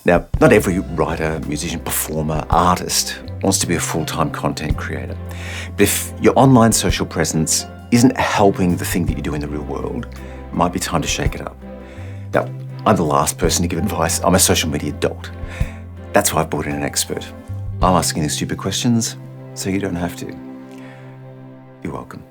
Now, not every writer, musician, performer, artist wants to be a full-time content creator. But if your online social presence isn't helping the thing that you do in the real world, it might be time to shake it up. Now, I'm the last person to give advice. I'm a social media dolt. That's why I've brought in an expert. I'm asking the stupid questions so you don't have to. You're welcome.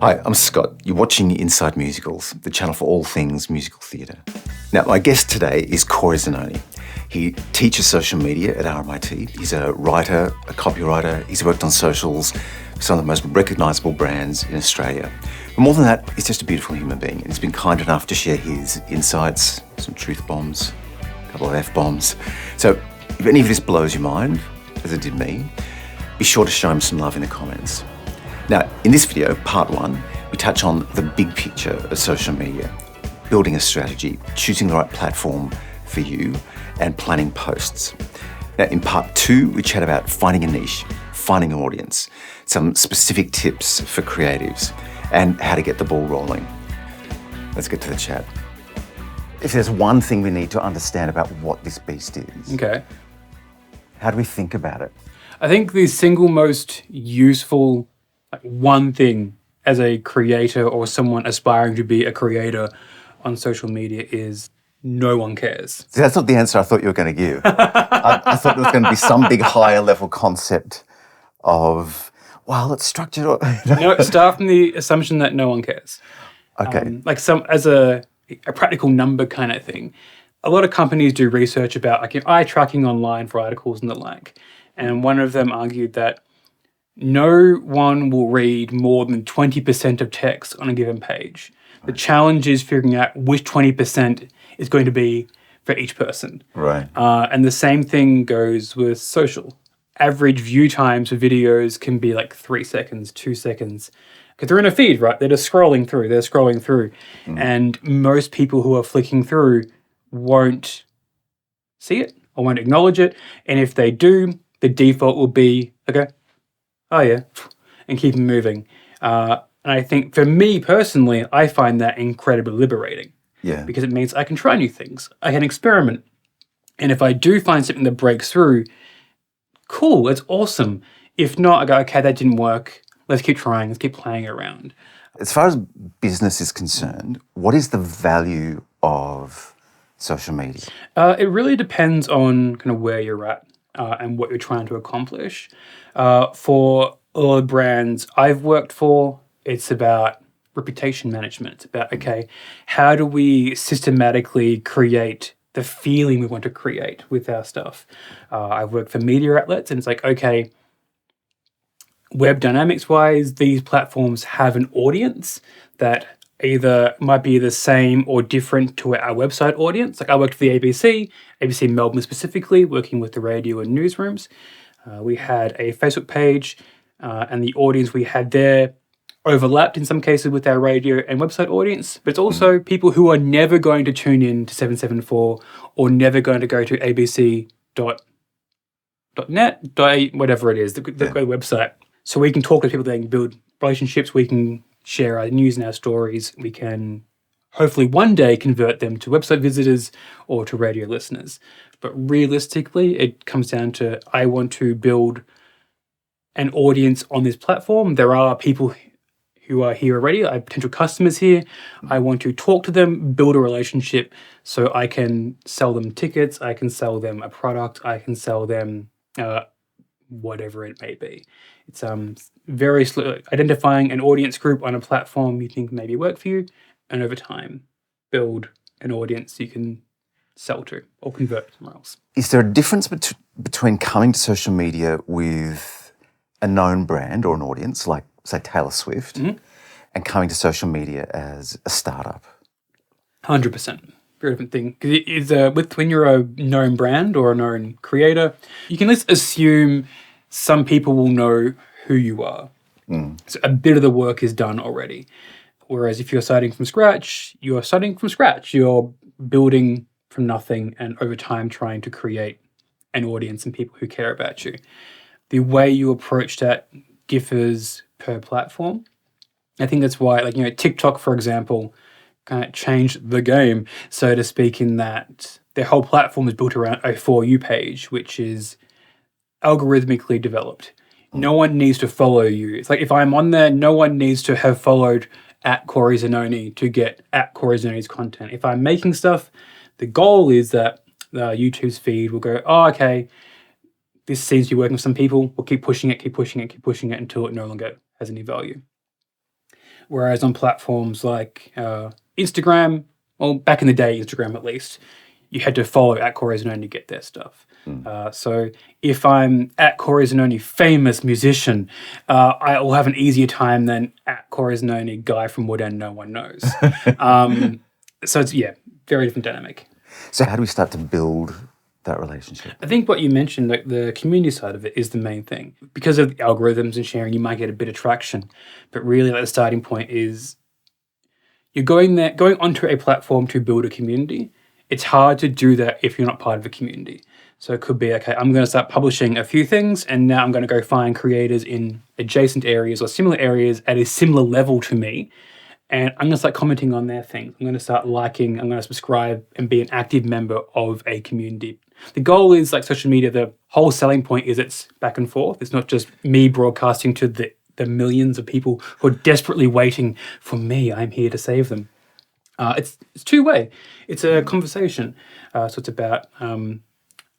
Hi, I'm Scott. You're watching Inside Musicals, the channel for all things musical theatre. Now, my guest today is Cory Zanoni. He teaches social media at RMIT. He's a writer, a copywriter. He's worked on socials for some of the most recognisable brands in Australia. But more than that, he's just a beautiful human being, and he's been kind enough to share his insights, some truth bombs, a couple of F-bombs. So if any of this blows your mind, as it did me, be sure to show him some love in the comments. Now, in this video, part one, we touch on the big picture of social media, building a strategy, choosing the right platform for you, and planning posts. Now, in part two, we chat about finding a niche, finding an audience, some specific tips for creatives, and how to get the ball rolling. Let's get to the chat. If there's one thing we need to understand about what this beast is, okay, how do we think about it? I think the single most useful one thing as a creator or someone aspiring to be a creator on social media is no one cares. See, that's not the answer I thought you were going to give. I thought there was going to be some big higher level concept of, well, it's structured. No, start from the assumption that no one cares. Okay. As a practical number kind of thing. A lot of companies do research about eye tracking online for articles and the like. And one of them argued that no one will read more than 20% of text on a given page. The challenge is figuring out which 20% is going to be for each person. Right. And the same thing goes with social. Average view times for videos can be 3 seconds, 2 seconds. Because they're in a feed, right? They're just scrolling through. And most people who are flicking through won't see it or won't acknowledge it. And if they do, the default will be, okay, oh yeah, and keep them moving. And I think for me personally, I find that incredibly liberating. Yeah. Because it means I can try new things. I can experiment. And if I do find something that breaks through, cool, it's awesome. If not, I go, okay, that didn't work. Let's keep trying. Let's keep playing around. As far as business is concerned, what is the value of social media? It really depends on kind of where you're at and what you're trying to accomplish. For a lot of brands I've worked for, it's about reputation management. It's about, okay, how do we systematically create the feeling we want to create with our stuff? I've worked for media outlets, and it's like, okay, web dynamics wise, these platforms have an audience that either might be the same or different to our website audience. Like I worked for the ABC Melbourne specifically, working with the radio and newsrooms. We had a Facebook page, and the audience we had there overlapped in some cases with our radio and website audience, but it's also people who are never going to tune in to 774 or never going to go to abc.net, whatever it is, the website. So we can talk to people, they can build relationships, we can share our news and our stories, we can hopefully one day convert them to website visitors or to radio listeners. But realistically, it comes down to, I want to build an audience on this platform. There are people who are here already, I have potential customers here. I want to talk to them, build a relationship so I can sell them tickets, I can sell them a product, I can sell them whatever it may be. It's very slow, identifying an audience group on a platform you think maybe work for you, and over time, build an audience you can sell to or convert somewhere else. Is there a difference between coming to social media with a known brand or an audience, like, say, Taylor Swift, and coming to social media as a startup? 100%. Very different thing. Because when you're a known brand or a known creator, you can at least assume some people will know who you are. So a bit of the work is done already. Whereas if you're starting from scratch, you're building from nothing and over time trying to create an audience and people who care about you. The way you approach that differs per platform. I think that's why, TikTok, for example, kind of changed the game, so to speak, in that their whole platform is built around a For You page, which is algorithmically developed. No one needs to follow you. It's like if I'm on there, no one needs to have followed at Cory Zanoni to get at Cory Zanoni's content. If I'm making stuff, the goal is that YouTube's feed will go, oh, okay, this seems to be working for some people. We'll keep pushing it until it no longer has any value. Whereas on platforms like Instagram, well, back in the day, Instagram at least, you had to follow at Cory Zanoni to get their stuff. So if I'm at Cory Zanoni, famous musician, I will have an easier time than at Cory Zanoni, guy from Woodend no one knows. So it's, very different dynamic. So how do we start to build that relationship? I think what you mentioned, like the community side of it, is the main thing. Because of the algorithms and sharing, you might get a bit of traction. But really, like, the starting point is you're going onto a platform to build a community. It's hard to do that if you're not part of a community. So it could be, okay, I'm going to start publishing a few things, and now I'm going to go find creators in adjacent areas or similar areas at a similar level to me. And I'm going to start commenting on their things. I'm going to start liking, I'm going to subscribe and be an active member of a community. The goal is, like social media, the whole selling point is it's back and forth. It's not just me broadcasting to the millions of people who are desperately waiting for me. I'm here to save them. It's two-way. It's a conversation. So it's about I'm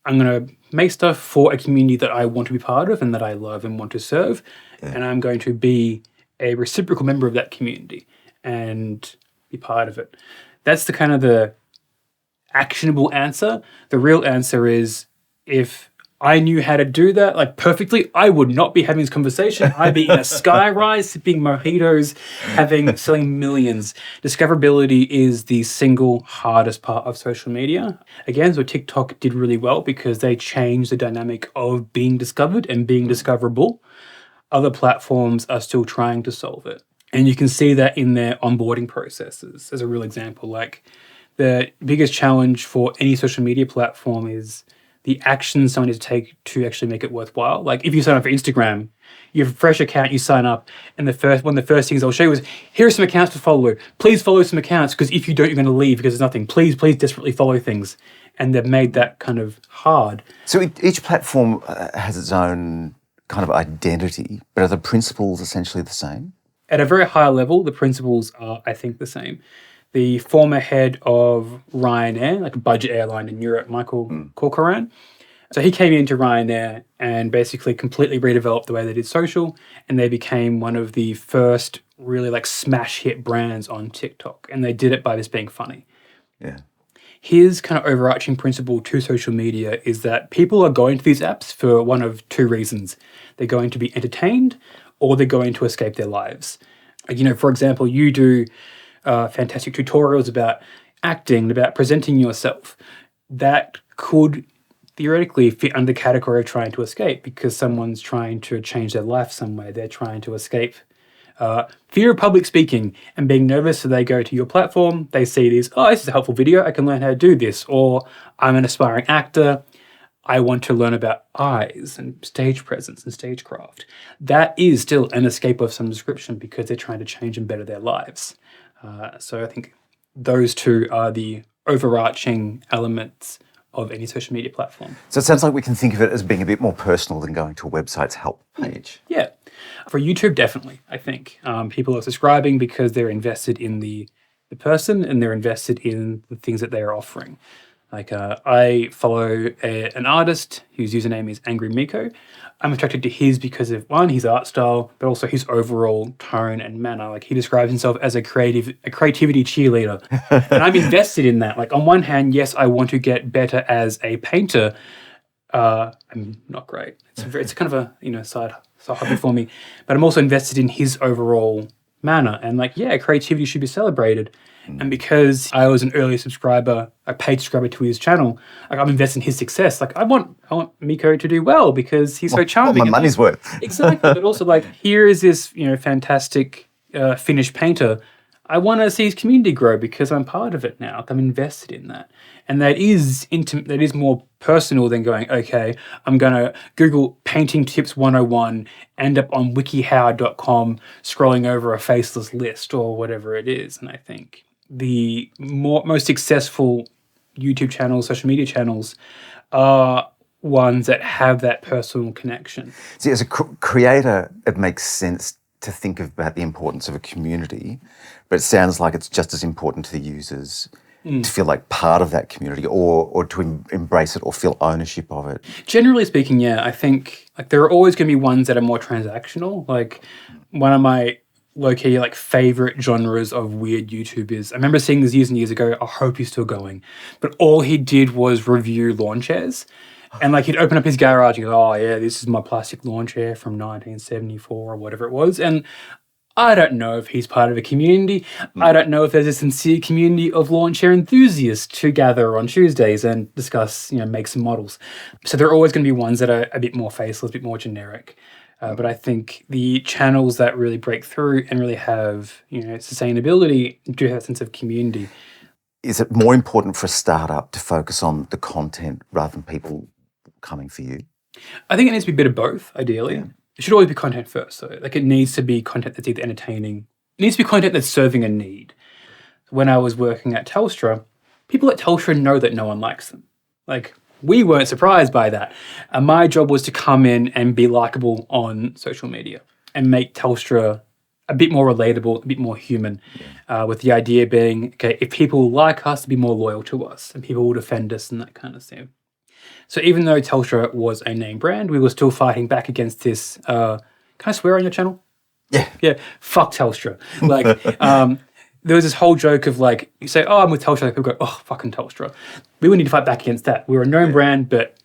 going to make stuff for a community that I want to be part of and that I love and want to serve. And I'm going to be a reciprocal member of that community and be part of it. That's the kind of the actionable answer. The real answer is, if I knew how to do that like perfectly, I would not be having this conversation. I'd be in a sky rise, sipping mojitos, selling millions. Discoverability is the single hardest part of social media. Again, so TikTok did really well because they changed the dynamic of being discovered and being discoverable. Other platforms are still trying to solve it. And you can see that in their onboarding processes. As a real example, like the biggest challenge for any social media platform is the actions someone needs to take to actually make it worthwhile. Like if you sign up for Instagram, you have a fresh account, you sign up, and one of the first things I'll show you is, here are some accounts to follow. Please follow some accounts, because if you don't, you're going to leave because there's nothing. Please desperately follow things. And they've made that kind of hard. So each platform has its own kind of identity, but are the principles essentially the same? At a very high level, the principles are, I think, the same. The former head of Ryanair, like a budget airline in Europe, Michael Corcoran. So he came into Ryanair and basically completely redeveloped the way they did social, and they became one of the first really like smash hit brands on TikTok. And they did it by just being funny. Yeah. His kind of overarching principle to social media is that people are going to these apps for one of two reasons. They're going to be entertained, or they're going to escape their lives. You know, for example, you do fantastic tutorials about acting, about presenting yourself. That could theoretically fit under the category of trying to escape, because someone's trying to change their life some way. They're trying to escape fear of public speaking and being nervous, so they go to your platform, they see this, oh, this is a helpful video, I can learn how to do this. Or I'm an aspiring actor, I want to learn about eyes and stage presence and stagecraft. That is still an escape of some description, because they're trying to change and better their lives. So I think those two are the overarching elements of any social media platform. So it sounds like we can think of it as being a bit more personal than going to a website's help page. Yeah. For YouTube, definitely, I think. People are subscribing because they're invested in the person, and they're invested in the things that they are offering. Like I follow an artist whose username is Angry Miko. I'm attracted to his because of, one, his art style, but also his overall tone and manner. Like he describes himself as a creativity cheerleader. And I'm invested in that. Like on one hand, yes, I want to get better as a painter. I'm not great. It's kind of a side hobby for me. But I'm also invested in his overall manner. And like, yeah, creativity should be celebrated. And because I was an early subscriber, a paid subscriber to his channel, like I'm invested in his success. Like I want Miko to do well because he's so charming. My money's worth. Exactly. But also like, here is this, fantastic Finnish painter. I want to see his community grow because I'm part of it now. Like I'm invested in that. And that is intimate, that is more personal than going, okay, I'm going to Google painting tips 101, end up on wikihow.com, scrolling over a faceless list or whatever it is. And I think the most successful YouTube channels, social media channels, are ones that have that personal connection. See, as a creator, it makes sense to think about the importance of a community, but it sounds like it's just as important to the users to feel like part of that community or to embrace it or feel ownership of it. Generally speaking, yeah, I think like there are always going to be ones that are more transactional. Like one of my low-key like favorite genres of weird YouTube is, I remember seeing this years and years ago, I hope he's still going, but all he did was review lawn chairs. And like he'd open up his garage and go, oh yeah, this is my plastic lawn chair from 1974 or whatever it was. And I don't know if he's part of a community. I don't know if there's a sincere community of lawn chair enthusiasts who gather on Tuesdays and discuss, makes and models. So there are always going to be ones that are a bit more faceless, a bit more generic. But I think the channels that really break through and really have, sustainability do have a sense of community. Is it more important for a startup to focus on the content rather than people coming for you? I think it needs to be a bit of both, ideally. Yeah. It should always be content first, though. Like it needs to be content that's either entertaining. It needs to be content that's serving a need. When I was working at Telstra, people at Telstra know that no one likes them. Like, we weren't surprised by that. My job was to come in and be likable on social media and make Telstra a bit more relatable, a bit more human, with the idea being, okay, if people like us, to be more loyal to us and people will defend us and that kind of thing. So even though Telstra was a name brand, we were still fighting back against this. Can I swear on your channel? Yeah. Yeah. Fuck Telstra. Like, there was this whole joke of like, you say, oh, I'm with Telstra. People go, oh, fucking Telstra. We would need to fight back against that. We were a known brand, but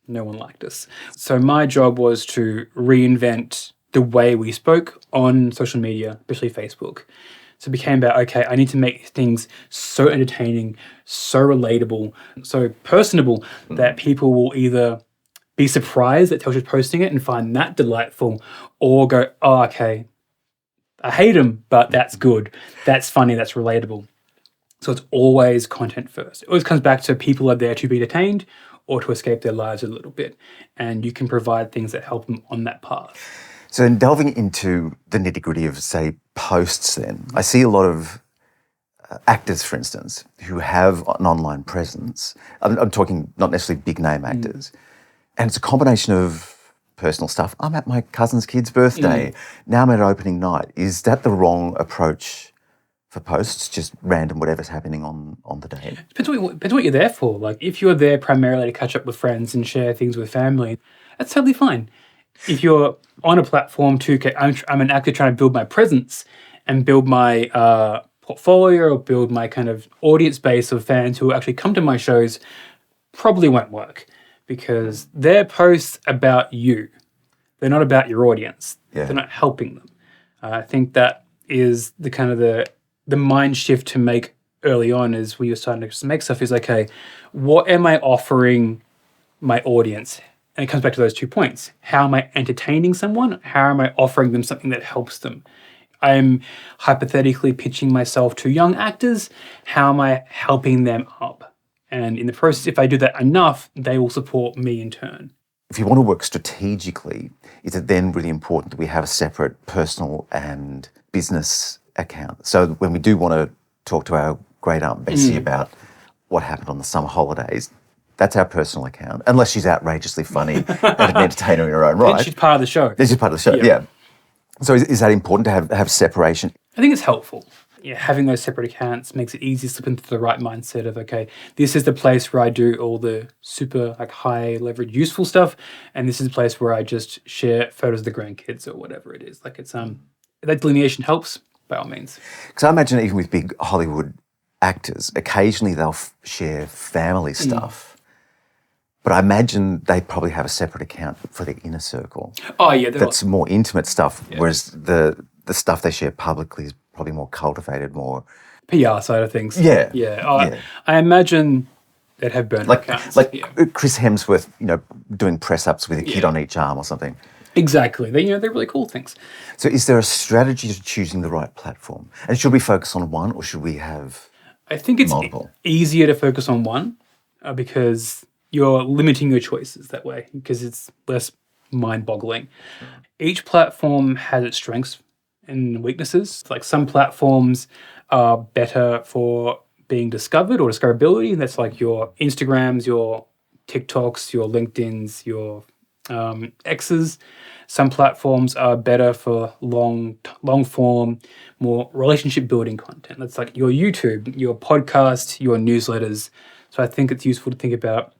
no one liked us. So my job was to reinvent the way we spoke on social media, especially Facebook. So it became about, okay, I need to make things so entertaining, so relatable, so personable that people will either be surprised that Telstra's posting it and find that delightful, or go, oh, okay, I hate them, but that's good. That's funny, that's relatable. So it's always content first. It always comes back to people are there to be entertained or to escape their lives a little bit. And you can provide things that help them on that path. So in delving into the nitty-gritty of, say, posts then, I see a lot of actors, for instance, who have an online presence. I'm talking not necessarily big-name actors. And it's a combination of personal stuff. I'm at my cousin's kid's birthday. Now I'm at opening night. Is that the wrong approach for posts, just random whatever's happening on the day? Depends what you're there for. Like, if you're there primarily to catch up with friends and share things with family, that's totally fine. If you're on a platform to, I'm an actor trying to build my presence and build my portfolio or build my kind of audience base of fans who actually come to my shows, probably won't work because they're posts about you. They're not about your audience. Yeah. They're not helping them. I think that is the kind of the mind shift to make early on as we were starting to make stuff is, okay, what am I offering my audience? And it comes back to those 2 points. How am I entertaining someone? How am I offering them something that helps them? I'm hypothetically pitching myself to young actors. How am I helping them up? And in the process, if I do that enough, they will support me in turn. If you want to work strategically, is it then really important that we have a separate personal and business account? So when we do want to talk to our great Aunt Bessie about what happened on the summer holidays, that's our personal account, unless she's outrageously funny and an entertainer in her own right. Then she's part of the show. Then she's part of the show, yeah. So is that important to have separation? I think it's helpful. Yeah, having those separate accounts makes it easy to slip into the right mindset of, okay, this is the place where I do all the super like high leverage useful stuff, and this is the place where I just share photos of the grandkids or whatever it is. Like it's that delineation helps by all means. Because I imagine even with big Hollywood actors, occasionally they'll share family stuff. But I imagine they probably have a separate account for their inner circle. Oh, yeah. That's more intimate stuff, whereas the stuff they share publicly is probably more cultivated, more... PR side of things. Yeah. Yeah. I imagine they'd have burner accounts. Like Chris Hemsworth, doing press-ups with a kid on each arm or something. Exactly. They're really cool things. So is there a strategy to choosing the right platform? And should we focus on one or should we have I think it's multiple? Easier to focus on one because... you're limiting your choices that way because it's less mind-boggling. Each platform has its strengths and weaknesses. Like some platforms are better for being discovered or discoverability. That's like your Instagrams, your TikToks, your LinkedIns, your X's. Some platforms are better for long form, more relationship building content. That's like your YouTube, your podcast, your newsletters. So I think it's useful to think about,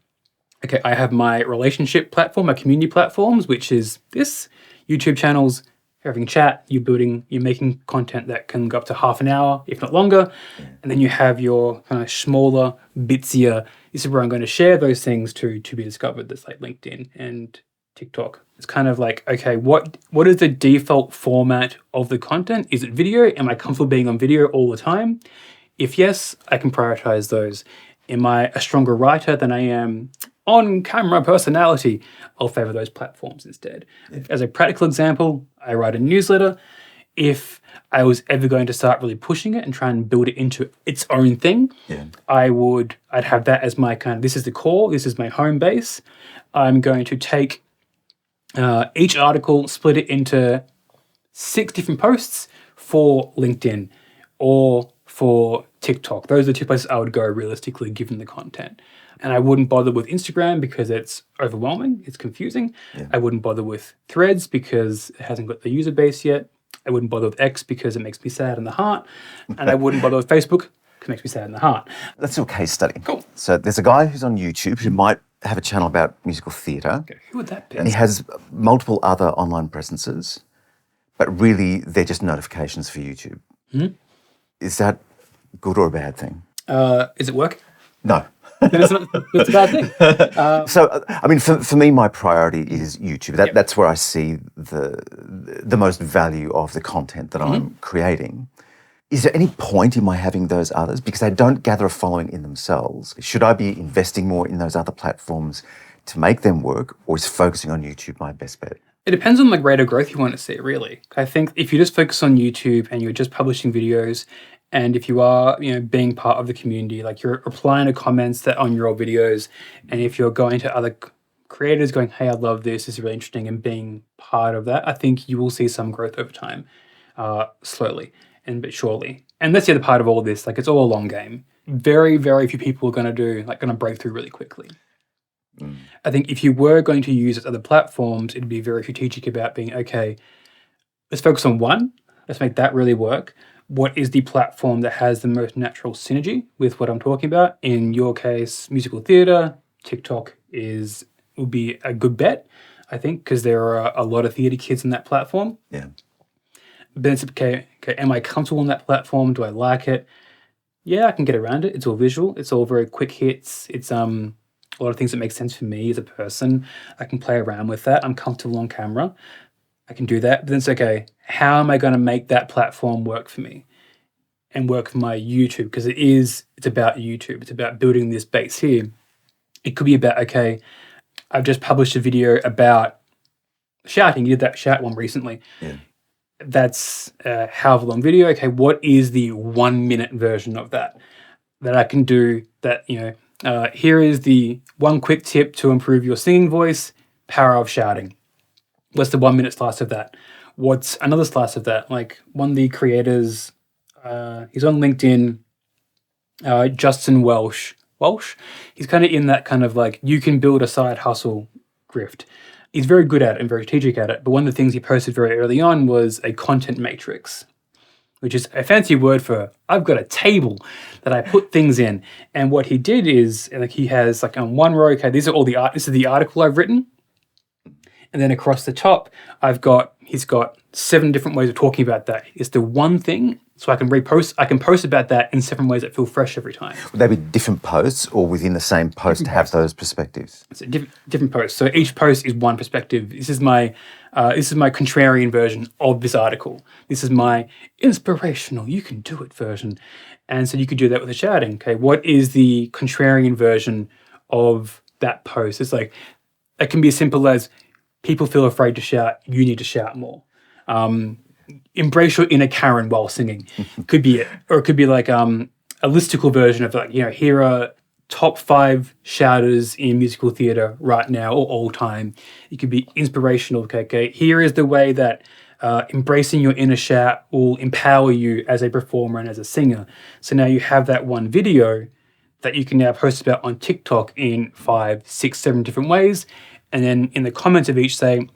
okay, I have my relationship platform, my community platforms, which is this, YouTube channels, you're having chat, you're making content that can go up to half an hour, if not longer. And then you have your kind of smaller, bitsier, this is where I'm going to share those things to be discovered. That's like LinkedIn and TikTok. It's kind of like, okay, what is the default format of the content? Is it video? Am I comfortable being on video all the time? If yes, I can prioritize those. Am I a stronger writer than I am on camera personality? I'll favor those platforms instead. As a practical example, I write a newsletter. If I was ever going to start really pushing it and try and build it into its own thing, I'd have that as my kind of, this is the core, this is my home base. I'm going to take each article, split it into 6 different posts for LinkedIn or for TikTok. Those are the 2 places I would go realistically given the content. And I wouldn't bother with Instagram because it's overwhelming, it's confusing. I wouldn't bother with Threads because it hasn't got the user base yet. I wouldn't bother with X because it makes me sad in the heart. And I wouldn't bother with Facebook because it makes me sad in the heart. Let's do a case study. Cool. So there's a guy who's on YouTube who might have a channel about musical theatre. Okay, who would that be? And he has multiple other online presences, but really they're just notifications for YouTube. Is that good or a bad thing? Is it work? No. It's a bad thing. So, I mean, for me, my priority is YouTube. That's where I see the most value of the content that I'm creating. Is there any point in my having those others? Because they don't gather a following in themselves. Should I be investing more in those other platforms to make them work, or is focusing on YouTube my best bet? It depends on the rate of growth you want to see, really. I think if you just focus on YouTube and you're just publishing videos, and if you are, being part of the community, like you're replying to comments that on your old videos, and if you're going to other creators going, hey, I love this is really interesting, and being part of that, I think you will see some growth over time, slowly but surely. And that's the other part of all this, like it's all a long game. Very, very few people are going to break through really quickly. I think if you were going to use other platforms, it'd be very strategic about being, okay, let's focus on one, let's make that really work. What is the platform that has the most natural synergy with what I'm talking about? In your case, musical theatre, TikTok will be a good bet, I think, because there are a lot of theatre kids in that platform. Yeah. But then it's okay, am I comfortable on that platform? Do I like it? Yeah, I can get around it. It's all visual. It's all very quick hits. It's a lot of things that make sense for me as a person. I can play around with that. I'm comfortable on camera. I can do that. But then it's okay, how am I going to make that platform work for me and work for my YouTube? Because it's about YouTube. It's about building this base here. It could be about, okay, I've just published a video about shouting. You did that shout one recently. Yeah. That's a however long video. Okay, what is the 1 minute version of that I can do that, here is the one quick tip to improve your singing voice, power of shouting. What's the 1 minute slice of that? What's another slice of that? Like one of the creators, he's on LinkedIn, Justin Welsh. He's kind of in that kind of like, you can build a side hustle grift. He's very good at it and very strategic at it. But one of the things he posted very early on was a content matrix, which is a fancy word for I've got a table that I put things in. And what he did is, like, he has like on one row, okay, this is the article I've written. And then across the top, he's got 7 different ways of talking about that. It's the one thing, so I can post about that in 7 ways that feel fresh every time. Would they be different posts or within the same post to have those perspectives? It's a different post. So each post is one perspective. This is my contrarian version of this article. This is my inspirational, you can do it version. And so you could do that with a shouting. Okay, what is the contrarian version of that post? It's like, it can be as simple as, people feel afraid to shout, you need to shout more. Embrace your inner Karen while singing. Could be it. Or it could be like a listicle version of like, here are top 5 shouters in musical theatre right now or all time. It could be inspirational. Okay, here is the way that embracing your inner shout will empower you as a performer and as a singer. So now you have that one video that you can now post about on TikTok in 5, 6, 7 different ways. And then in the comments of each say,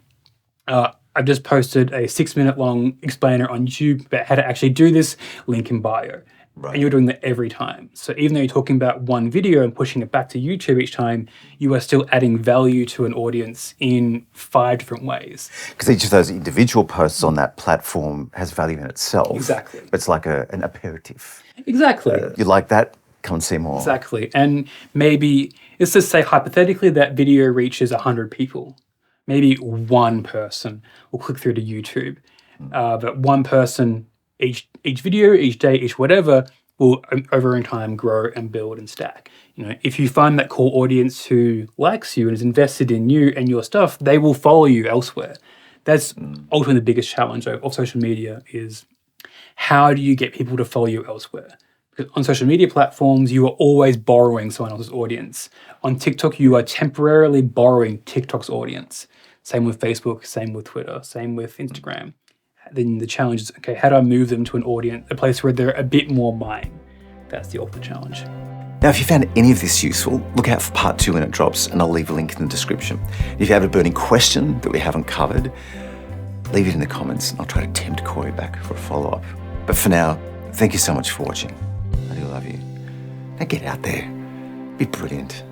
I've just posted a 6-minute long explainer on YouTube about how to actually do this, link in bio. Right. And you're doing that every time. So even though you're talking about one video and pushing it back to YouTube each time, you are still adding value to an audience in 5 different ways. Because each of those individual posts on that platform has value in itself. Exactly. But it's like an aperitif. Exactly. You like that? Come and see more. Exactly. And maybe, let's just say hypothetically that video reaches 100 people. Maybe one person will click through to YouTube. But one person, each video, each day, each whatever, will over in time grow and build and stack. If you find that core audience who likes you and is invested in you and your stuff, they will follow you elsewhere. That's ultimately the biggest challenge of social media is how do you get people to follow you elsewhere? Because on social media platforms, you are always borrowing someone else's audience. On TikTok, you are temporarily borrowing TikTok's audience. Same with Facebook, same with Twitter, same with Instagram. Then the challenge is, okay, how do I move them to an audience, a place where they're a bit more mine? That's the ultimate challenge. Now, if you found any of this useful, look out for part 2 when it drops, and I'll leave a link in the description. If you have a burning question that we haven't covered, leave it in the comments, and I'll try to tempt Cory back for a follow-up. But for now, thank you so much for watching. I do love you. Now get out there. Be brilliant.